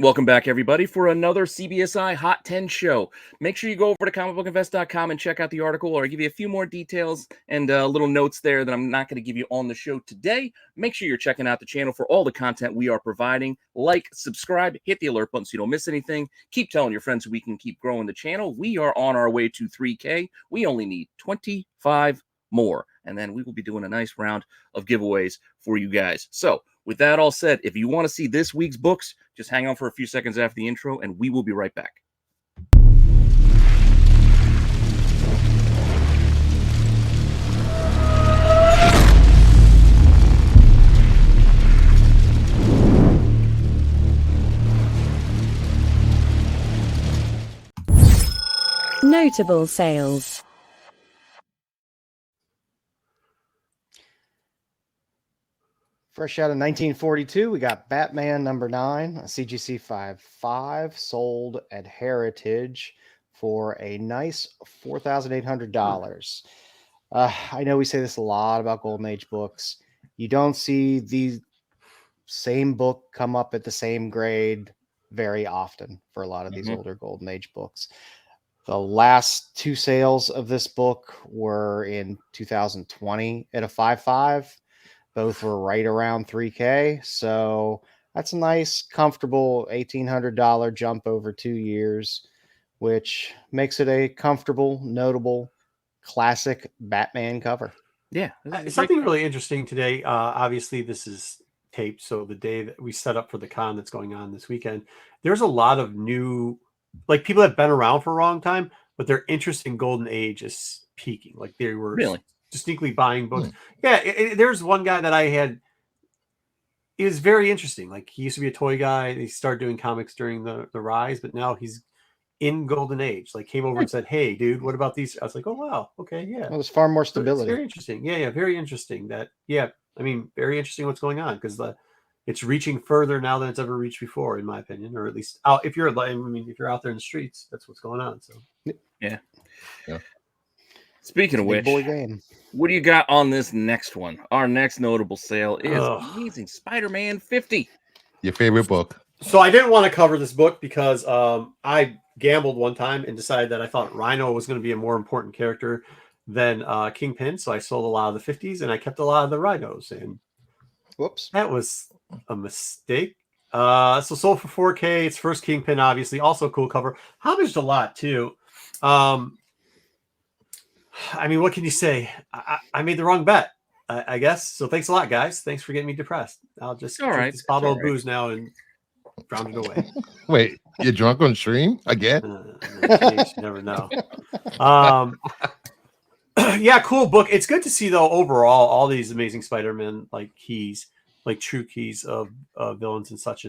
welcome back, everybody, for another CBSI Hot 10 show. Make sure you go over to comicbookinvest.com and check out the article, or I'll give you a few more details and little notes there that I'm not going to give you on the show today. Make sure you're checking out the channel for all the content we are providing. Like, subscribe, hit the alert button so you don't miss anything. Keep telling your friends so we can keep growing the channel. We are on our way to 3K. We only need 25 more, and then we will be doing a nice round of giveaways for you guys. So, with that all said, if you want to see this week's books, just hang on for a few seconds after the intro, and we will be right back. Notable sales. Fresh out of 1942, we got Batman #9, a CGC 5.5, sold at Heritage for a nice $4,800. I know we say this a lot about Golden Age books. You don't see the same book come up at the same grade very often for a lot of these older Golden Age books. The last two sales of this book were in 2020 at a 5.5. Both were right around 3K. So that's a nice, comfortable $1,800 jump over 2 years, which makes it a comfortable, notable, classic Batman cover. Yeah. Something really interesting today. Obviously, this is taped, so the day that we set up for the con that's going on this weekend, there's a lot of new, like, people that have been around for a long time, but their interest in Golden Age is peaking. Like, they were distinctly buying books. Yeah, there's one guy that I had. It was very interesting. Like, he used to be a toy guy. He started doing comics during the rise, but now he's in Golden Age. Like, came over and said, "Hey, dude, what about these?" I was like, "Oh, wow, okay, yeah." Well, there's far more stability. It's very interesting. Yeah, very interesting. Very interesting what's going on, because it's reaching further now than it's ever reached before, in my opinion, or at least if you're out there in the streets, that's what's going on. So yeah. Speaking of which, boy game. What do you got on this next one? Our next notable sale is Amazing Spider-Man 50. Your favorite book. So I didn't want to cover this book because I gambled one time and decided that I thought Rhino was going to be a more important character than Kingpin. So I sold a lot of the 50s and I kept a lot of the Rhinos. And whoops, that was a mistake. So sold for 4K. It's first Kingpin, obviously. Also a cool cover. Homaged a lot too. I mean, what can you say? I made the wrong bet, I guess. So thanks a lot, guys. Thanks for getting me depressed. I'll just drink this bottle of booze now and drown it away. Wait, you're drunk on stream again? You never know. Yeah, cool book. It's good to see, though, overall, all these Amazing Spider-Man keys, like true keys of villains and such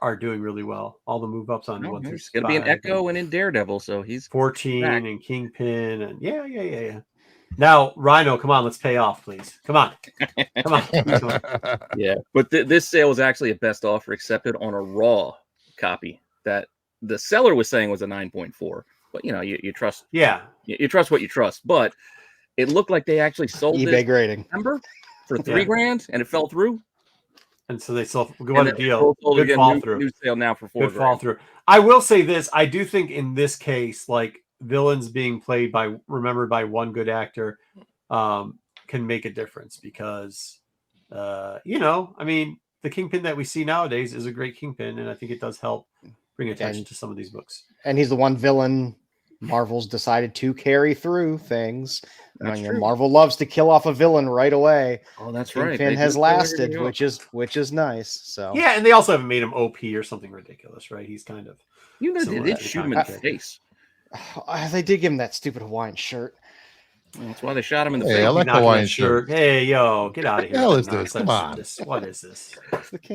are doing really well. All the move ups on 1 through 5. It's going to be an Echo and in Daredevil, so he's 14 back. And Kingpin and yeah. Now, Rhino, come on, let's pay off, please. Come on. Yeah, but this sale was actually a best offer accepted on a raw copy that the seller was saying was a 9.4. But you trust. Yeah, you trust what you trust. But it looked like they actually sold eBay grading for $3,000, and it fell through. And so they sold. What a deal! Good fall through. New sale now for $4,000. Good fall through. I will say this: I do think in this case, villains being remembered by one good actor, can make a difference because, I mean, the Kingpin that we see nowadays is a great Kingpin, and I think it does help bring attention to some of these books. And he's the one villain Marvel's decided to carry through things. Marvel loves to kill off a villain right away. Oh, that's Kingpin right. Kingpin has lasted, which is nice. So yeah, and they also haven't made him OP or something ridiculous, right? He's kind of they did shoot him in the face. They did give him that stupid Hawaiian shirt. Well, that's why they shot him in the face. I like the Hawaiian shirt. Hey, yo, get out of here! What the hell is this? Come on. What is this?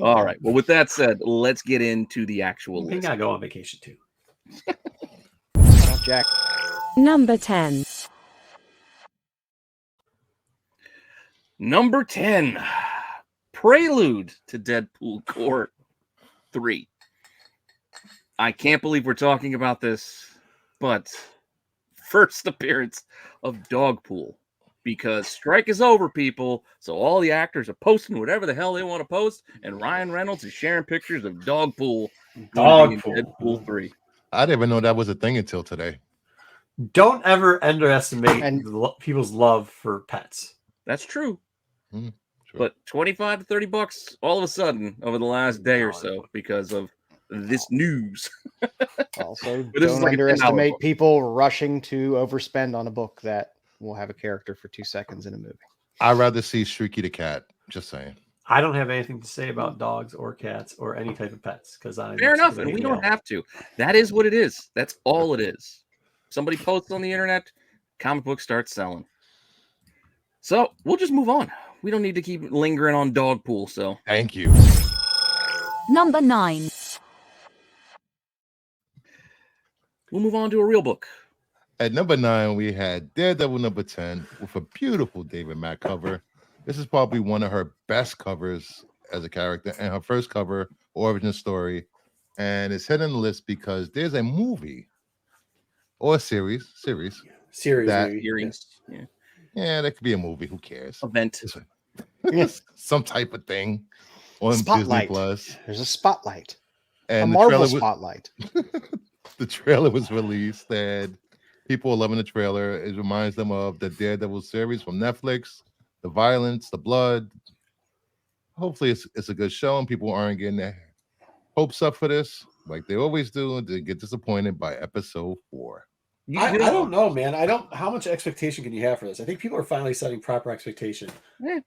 All right. Well, with that said, let's get into the actual list. I gotta go on vacation too. Jack. Number 10. Number 10, Prelude to Deadpool Court 3. I can't believe we're talking about this, but first appearance of Dogpool because strike is over, people. So all the actors are posting whatever the hell they want to post, and Ryan Reynolds is sharing pictures of Dogpool. Deadpool 3. I didn't even know that was a thing until today. Don't ever underestimate And- people's love for pets. That's true. Sure. But 25 to 30 bucks all of a sudden over the last day or so because of this news. Also, But this is don't like a $10 underestimate book. people rushing to overspend on a book that will have a character for 2 seconds in a movie. I'd rather see Streaky the cat. Just saying. I don't have anything to say about dogs or cats or any type of pets because I Fair enough, and we don't have to. That is what it is. That's all it is. Somebody posts on the internet, comic book starts selling. So we'll just move on. We don't need to keep lingering on Dogpool. So Thank you. Number 9. we'll move on to a real book. At number 9, we had Daredevil number 10 with a beautiful David Mack cover. This is probably one of her best covers as a character and her first cover origin story. And it's hit on the list because there's a movie or a series that- maybe. Hearings, Yeah, that could be a movie. Who cares? event. Yes. Some type of thing on Spotlight. Disney Plus. There's a spotlight, And a the Marvel trailer was, spotlight. the trailer was released, and people are loving the trailer. It reminds them of the Daredevil series from Netflix, the violence, the blood. Hopefully, it's a good show, and people aren't getting their hopes up for this like they always do. They get disappointed by episode 4. I don't know, man. How much expectation can you have for this? I think people are finally setting proper expectation.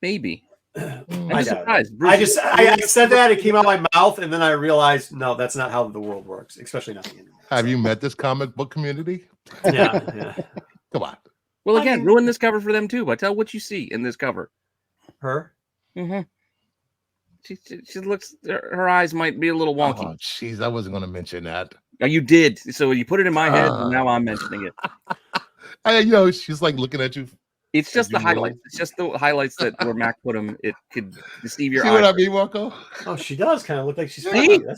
Maybe. Mm, I'm I just doubt it. surprised. I said that, it came out of my mouth, and then I realized, no, that's not how the world works, especially not the internet. Have you met this comic book community? Yeah. Come on. Well, I again, mean- ruin this cover for them too. But tell what you see in this cover. Her? Mm-hmm. She looks. Her eyes might be a little wonky. Oh, jeez, I wasn't going to mention that. Oh, you did. So you put it in my head, and now I'm mentioning it. She's like looking at you. It's just You the know. highlights. It's just the highlights that where Mac put them. It could deceive your See what I eyes. mean, Marco? Oh, she does kind of look like she's. See? No,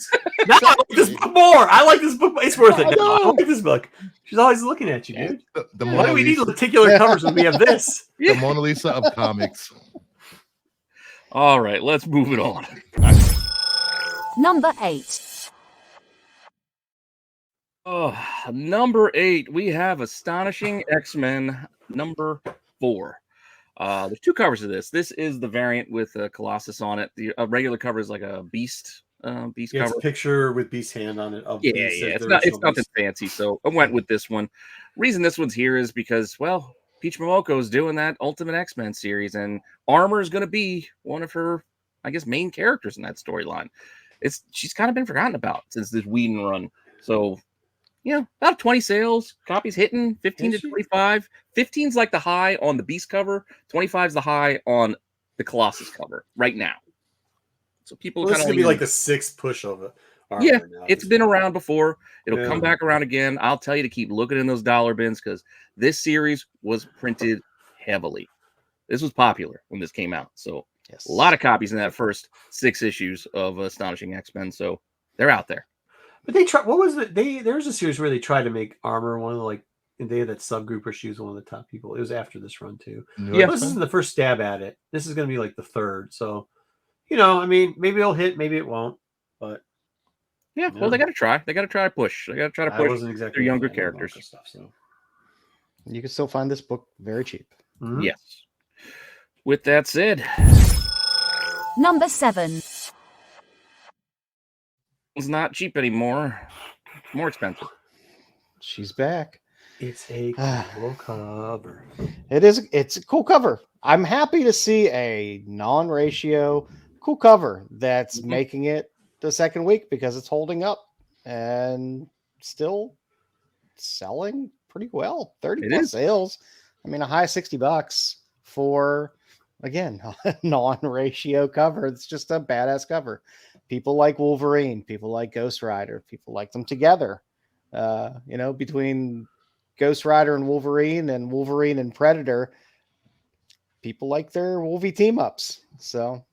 I like this book more. I like this book. It's worth it. I Now. I know. like this book. She's always looking at you, dude. The Why Mona do we need Lisa, lenticular covers when we have this? the Mona Lisa of comics. All right, let's move it on. Number 8. Oh, number 8, we have Astonishing X-Men number 4. There's 2 covers of this. This is the variant with Colossus on it. The regular cover is like a Beast Yeah, it's cover. a picture with Beast's hand on it. Of Yeah, Beast, yeah. the It's original nothing Beast. fancy. So I went with this one. Reason this one's here is because, well, Peach Momoko is doing that Ultimate X-Men series, and Armor is going to be one of her, I guess, main characters in that storyline. She's kind of been forgotten about since this Whedon run. So, about 20 sales, copies hitting 15 Is to she? 25. 15's like the high on the Beast cover. 25's the high on the Colossus cover right now. So people Well, this kind is of gonna be like the 6th push of it. Yeah, it's been around before. It'll come Yeah. back around again. I'll tell you to keep looking in those dollar bins because this series was printed heavily. This was popular when this came out. So Yes. a lot of copies in that first 6 issues of Astonishing X-Men. So they're out there. But they try. What was it? There's a series where they tried to make Armor one of the, and they had that subgroup where she was one of the top people. It was after this run too. Yeah. This isn't the first stab at it. This is going to be like the third. So, I mean, maybe it'll hit, maybe it won't. But Yeah, well, they got to try. They got to try to push. They got to try to I push. wasn't exactly their younger a fan of characters. Manga stuff. So, You can still find this book very cheap. Mhm. Yes. With that said, Number 7. it's not cheap anymore. More expensive. She's back. It's a cool cover. It's a cool cover. I'm happy to see a non-ratio cool cover that's Mhm. making it the second week because it's holding up and still selling pretty well. 30 It plus is. sales. I mean, a high $60 for, again, a non-ratio cover. It's just a badass cover. People like Wolverine. People like Ghost Rider. People like them together. Between Ghost Rider and Wolverine and Predator, people like their Wolvie team ups. So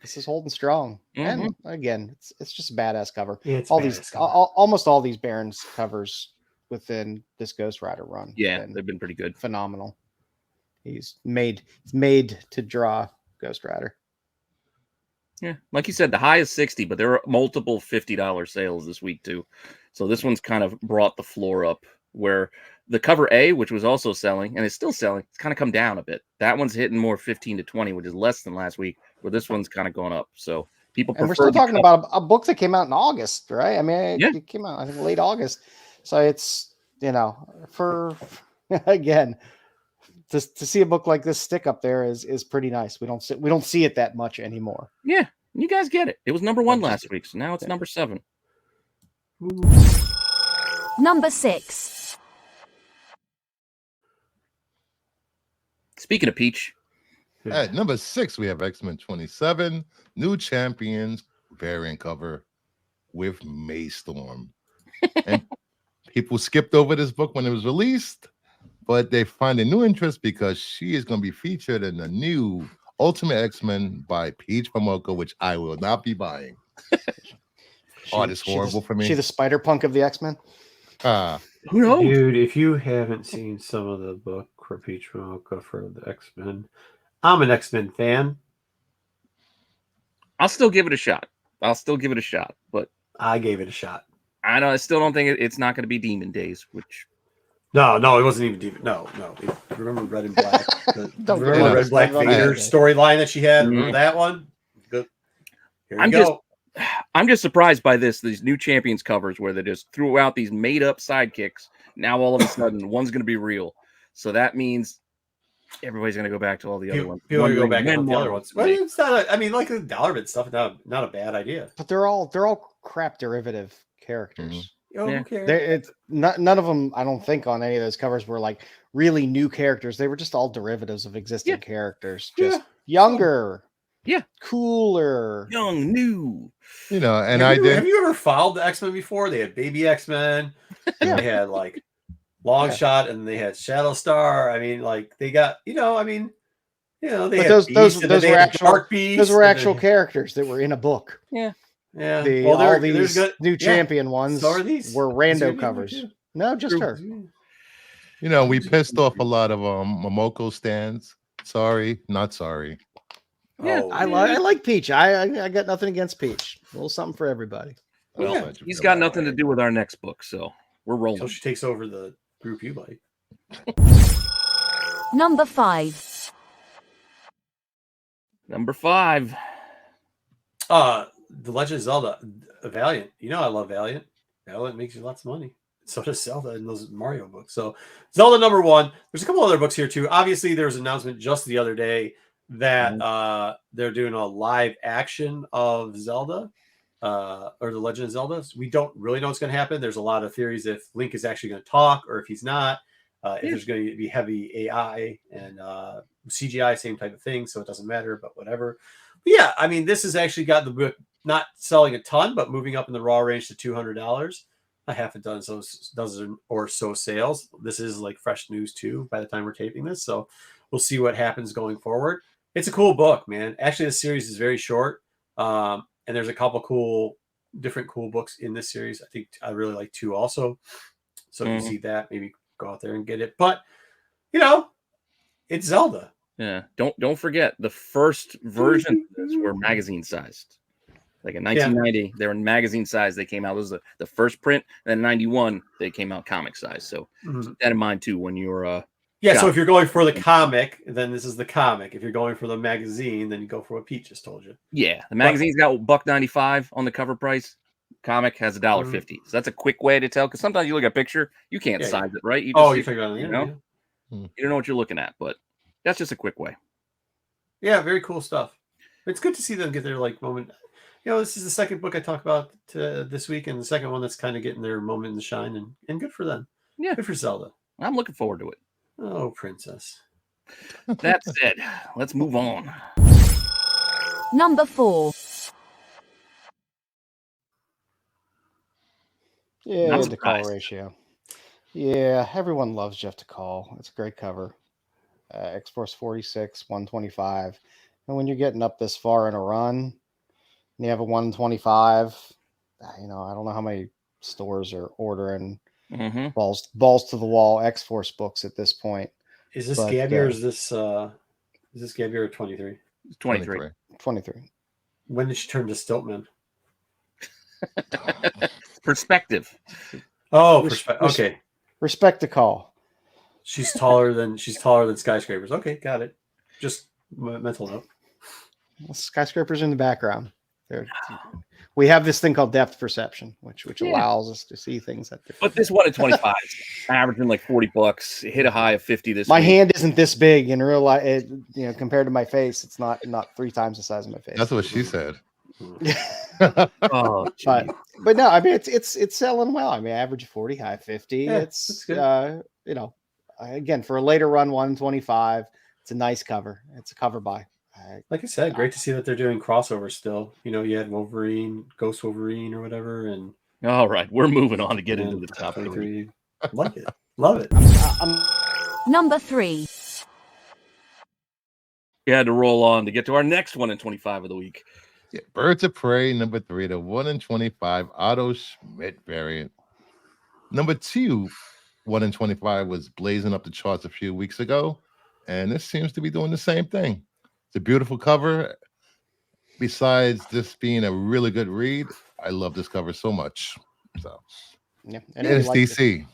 this is holding strong. And again, it's just a badass cover. Yeah, it's All badass these, cover. almost all these Barons covers within this Ghost Rider run. Yeah, have been they've been pretty good. phenomenal. He's made to draw Ghost Rider. Yeah, like you said, the high is 60, but there are multiple $50 sales this week too. So this one's kind of brought the floor up where the cover A, which was also selling and it's still selling, it's kind of come down a bit. That one's hitting more 15 to 20, which is less than last week, where this one's kind of going up. So people And we're prefer still talking about a book that came out in August, right? I mean, Yeah. it came out, I think, late August. So it's, for again, to see a book like this stick up there is pretty nice. We don't see it that much anymore. Yeah, you guys get it. It was number 1 last week, so now it's number 7. Number 6. Speaking of Peach, At number 6, we have X-Men 27, New Champions variant cover with Maystorm. And people skipped over this book when it was released, but they find a new interest because she is going to be featured in the new Ultimate X-Men by Peach Momoko, which I will not be buying. It's horrible for me. She the Spider-Punk of the X-Men? who knows? Dude, if you haven't seen some of the book for Peach Momoko for the X-Men, I'm an X-Men fan. I'll still give it a shot. But I gave it a shot. I still don't think it's not going to be Demon Days, which No, it wasn't even deep. No. Remember Red and Black? Don't Remember get the me Red Black started on Vader that. storyline that she had? Mhm. Remember that one? Good. Here we I'm go. I'm just surprised by these new Champions covers where they just threw out these made up sidekicks. Now all of a sudden one's going to be real. So that means everybody's going to go back to all the other ones. People will go back Wondering and when the other Marvel ones. Well, make- it's not. I mean, like the dollar bit stuff, not a bad idea. But they're all crap derivative characters. Oh, Yeah. who cares? It's none of them, I don't think, on any of those covers were like really new characters. They were just all derivatives of existing characters, just younger, cooler. Young, new. And Have you ever followed the X-Men before? They had Baby X-Men. Yeah. They had like Long Shot, and they had Shadow Star. I mean, like they got they But had those Beast, and then were they had actual Dark Beast, those were and actual then- characters that were in a book. Yeah. All there's these new champion ones So are these. were Is rando there any covers. more too? No, just her. we pissed off a lot of Momoko stands. Sorry, not sorry. Yeah, Oh, I like Peach. I got nothing against Peach. A little something for everybody. Well, Yeah. he's got nothing to do with our next book, so we're rolling. until she takes over the group you like. Number 5. Number 5. The Legend of Zelda, Valiant. I love Valiant. Valiant makes you lots of money. So does Zelda in those Mario books. So Zelda number 1. There's a couple other books here too. Obviously, there was an announcement just the other day that they're doing a live action of Zelda, or the Legend of Zelda. We don't really know what's going to happen. There's a lot of theories if Link is actually going to talk or if he's not. If there's going to be heavy AI and CGI, same type of thing, so it doesn't matter, but whatever. But yeah, I mean, this has actually got the book not selling a ton, but moving up in the raw range to $200. A half a dozen or so sales. This is like fresh news too by the time we're taping this, so we'll see what happens going forward. It's a cool book, man. Actually, the series is very short, and there's a couple different cool books in this series. I think I really like 2 also. So if you see that, maybe go out there and get it. But it's Zelda. Yeah, don't forget the first version of this were magazine sized. Like in 1990, they were in magazine size. They came out. This was the first print. And then in 91, they came out comic size. So keep that in mind too when you're so if you're going for the comic, then this is the comic. If you're going for the magazine, then you go for what Pete just told you. Yeah, the magazine's got $1.95 on the cover price. Comic has $1.50. So that's a quick way to tell, because sometimes you look at a picture, you can't size it, right? You You figure it out on the internet. You don't know what you're looking at, but that's just a quick way. Yeah, very cool stuff. It's good to see them get their moment. This is the second book I talk about this week, and the second one that's kind of getting their moment in the shine, and good for them. Yeah, good for Zelda. I'm looking forward to it. Oh, princess. That said, let's move on. Number 4. Yeah, I'm the call surprised. ratio. Yeah, everyone loves Jeff DeCall. It's a great cover. X-Force 46, 125. And when you're getting up this far in a run, and you have a 125, I don't know how many stores are ordering balls to the wall X-Force books at this point. Is this But, Gabby or is this Gabby or 23? 23. 23. When did she turn to Stiltman? Perspective. Oh, Res- okay. Respect the call. She's taller than skyscrapers. Okay, got it. Just mental note. Well, skyscrapers in the background. We have this thing called depth perception, which allows us to see things that. But this one at 25, averaging like $40. It hit a high of 50 this My week. hand isn't this big in real life. Compared to my face, it's not 3 times the size of my face. That's what she said. Oh, but no, I mean it's selling well. I mean, average 40, high 50. Yeah, It's that's good. Again, for a later run 125, it's a nice cover. It's a cover buy. Like I said, great to see that they're doing crossovers still. You had Wolverine, Ghost Wolverine, or whatever, and all right, we're moving on to get into the top 3. 23. Like it, love it. Number 3. We had to roll on to get to our next one in 25 of the week. Yeah, Birds of Prey, number 3, the 1 in 25 Otto Schmidt variant. Number 2, 1 in 25 was blazing up the charts a few weeks ago, and this seems to be doing the same thing. It's a beautiful cover. Besides this being a really good read, I love this cover so much. So, Yeah, and it's DC.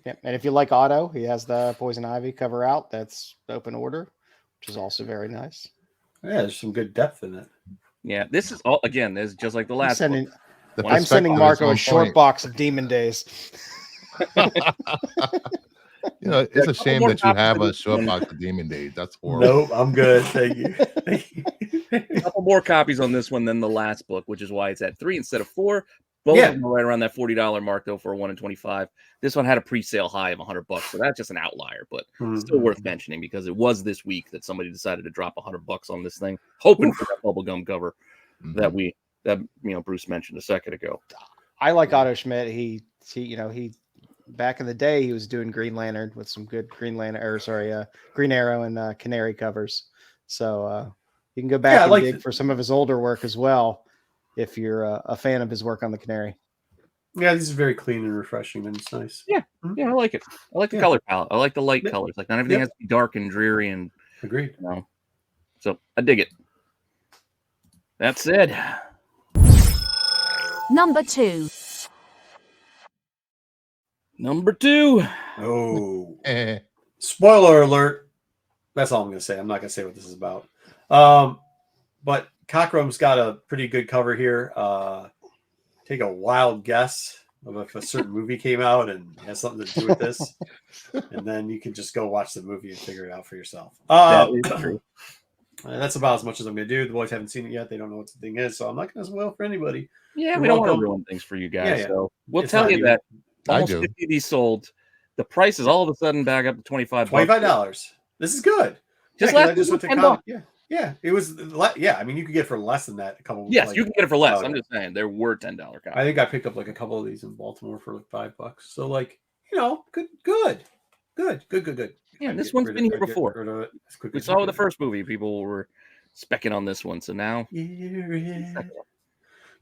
And if you like Otto, he has the Poison Ivy cover out. That's open order, which is also very nice. Yeah, there's some good depth in it. Yeah, this is all again. This is just like the last one. I'm sending Marco a short box of Demon Days. It's a shame that you have a short box of Demon Days. That's horrible. Nope, I'm good. Thank you. A couple more copies on this one than the last book, which is why it's at 3 instead of 4. Both of them are right around that $40 mark, though, for a 1 in 25. This one had a pre-sale high of $100, so that's just an outlier, but still worth mentioning because it was this week that somebody decided to drop $100 on this thing, hoping for that bubblegum cover that Bruce mentioned a second ago. I like Otto Schmidt. He back in the day he was doing Green Lantern with some good Green Arrow and Canary covers. So you can go back and dig for some of his older work as well if you're a fan of his work on the Canary. Yeah, these are very clean and refreshing, and it's nice. Yeah, I like it. I like the color palette. I like the light colors. Like not everything has to be dark and dreary and agreed. So I dig it. That said, Number 2. Number 2. Oh, spoiler alert. That's all I'm going to say. I'm not going to say what this is about. But Cockrum's got a pretty good cover here. Take a wild guess of if a certain movie came out and has something to do with this, and then you can just go watch the movie and figure it out for yourself. That is true. That's about as much as I'm going to do. The boys haven't seen it yet. They don't know what the thing is, so I'm not going to spoil for anybody. Yeah, we don't want to ruin things for you guys. Yeah. So we'll tell you that almost I do. 50 of these sold. The price is all of a sudden back up to $25. $25. This is good. Just I last just week went was to $10. Yeah, it was. Yeah, I mean, you could get it for less than that. Yes, you can get it for less. I'm just saying there were $10 copies. I think I picked up like a couple of these in Baltimore for like $5. So like, good. Yeah, this one's been here before. We saw the first movie. People were specking on this one, so now.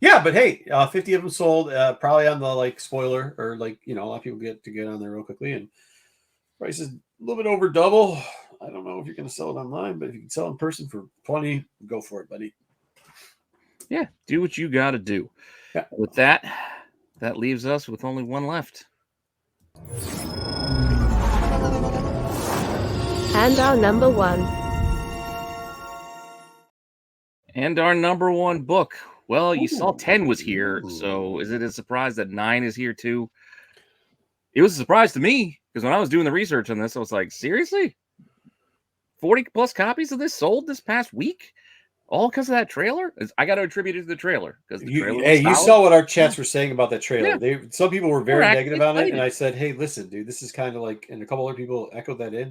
Yeah, but hey, 50 of them sold. Probably on the spoiler or a lot of people get on there real quickly, and price is a little bit over double. I don't know if you're going to sell it online, but if you can sell it in person for 20, go for it, buddy. Yeah, do what you got to do. Yeah. With that leaves us with only one left. And our number 1. And our number 1 book. Well, you saw 10 was here, so is it a surprise that 9 is here too? It was a surprise to me because when I was doing the research on this, I was like, seriously? 40 plus copies of this sold this past week? All because of that trailer? I got to attribute it to the trailer. Because you saw what our chats were saying about that trailer. Yeah. Some people were very negative on it, excited. and I said, hey, listen, dude, this is kind of and a couple other people echoed that in.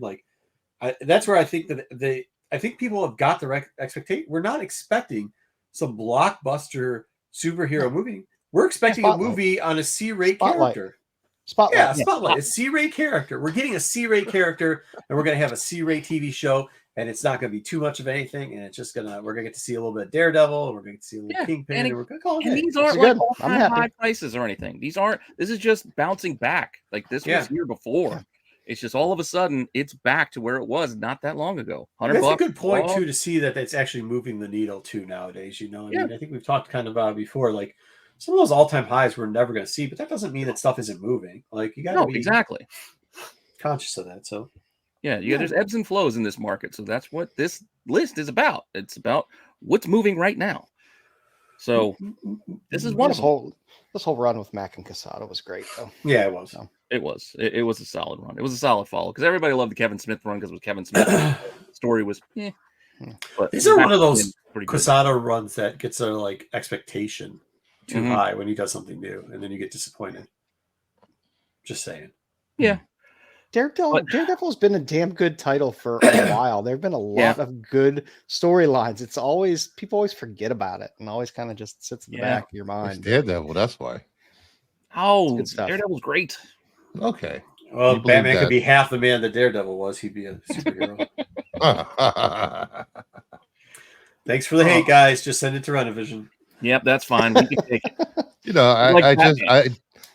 That's where I think that I think people have got the expectation. We're not expecting some blockbuster superhero movie. We're expecting a movie on a C-rate character. Spotlight. Yeah, Spotlight. A C-rate character. We're getting a C-rate character, and we're going to have a C-rate TV show, and it's not going to be too much of anything, and it's just we're going to get to see a little bit of Daredevil, and we're going to see a little Kingpin, and we're going to call it. And these aren't all-time high prices or anything. This is just bouncing back. This was here before. It's just all of a sudden it's back to where it was not that long ago. That's $100. a good point Oh, too, to see that it's actually moving the needle too nowadays. You know, I Yeah. mean, I think we've talked kind of about it before, like some of those all-time highs we're never going to see, but that doesn't mean that stuff isn't moving. Like you got to No, be exactly. conscious of that. So Yeah, there's ebbs and flows in this market. So that's what this list is about. It's about what's moving right now. So this is one of them. This whole run with Mac and Casada was great, though. yeah, it was. So, It was. It was a solid run. It was a solid follow because everybody loved the Kevin Smith run because it was Kevin Smith. The story was, but These are one of those pretty good. Quesada runs that gets a like expectation too Mhm. high when he does something new, and then you get disappointed. Just saying. Yeah. Daredevil's been a damn good title for a while. There have been a lot of good storylines. It's always people always forget about it and always kind of just sits in the back of your It's mind. Daredevil. That's why. Oh, good stuff. Daredevil's great. Okay. Well, You believe Batman that. could be half the man that Daredevil was. He'd be a superhero. Thanks for the hate, guys. Just send it to Rennavision. Yep, that's fine. We can take it. You know, Like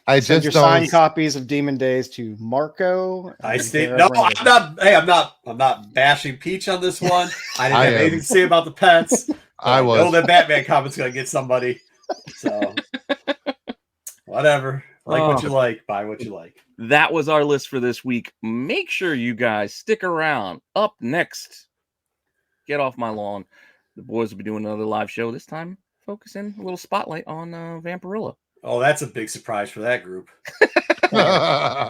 I Send just your don't. signed copies of Demon Days to Marco. I and stay. Garrett No, Rennavision. I'm not. Hey, I'm not bashing Peach on this one. I didn't I have am. anything to say about the pets. I know was. that Batman comic's gonna get somebody. So whatever. Like what you like, buy what you like. That was our list for this week. Make sure you guys stick around. Up next, get off my lawn. The boys will be doing another live show. This time, focusing a little spotlight on Vampirilla. Oh, that's a big surprise for that group. Hey,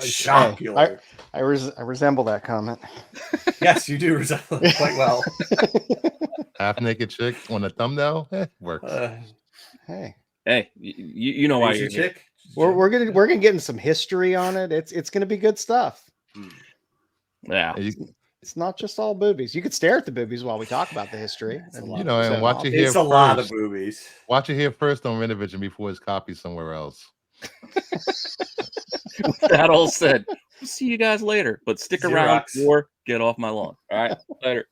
Shockula. I resemble that comment. Yes, you do resemble it quite well. half naked chick on a thumbnail works. Hey, You know why Crazy you're here. chick. we're gonna get into some history on it. It's gonna be good stuff. Yeah. It's not just all boobies. You could stare at the boobies while we talk about the history. You know, and watch it here It's a lot of first. boobies. Watch it here first on Rennavision before it's copied somewhere else. That all said, we'll see you guys later. But stick around Xerox. or get off my lawn. All right. Later.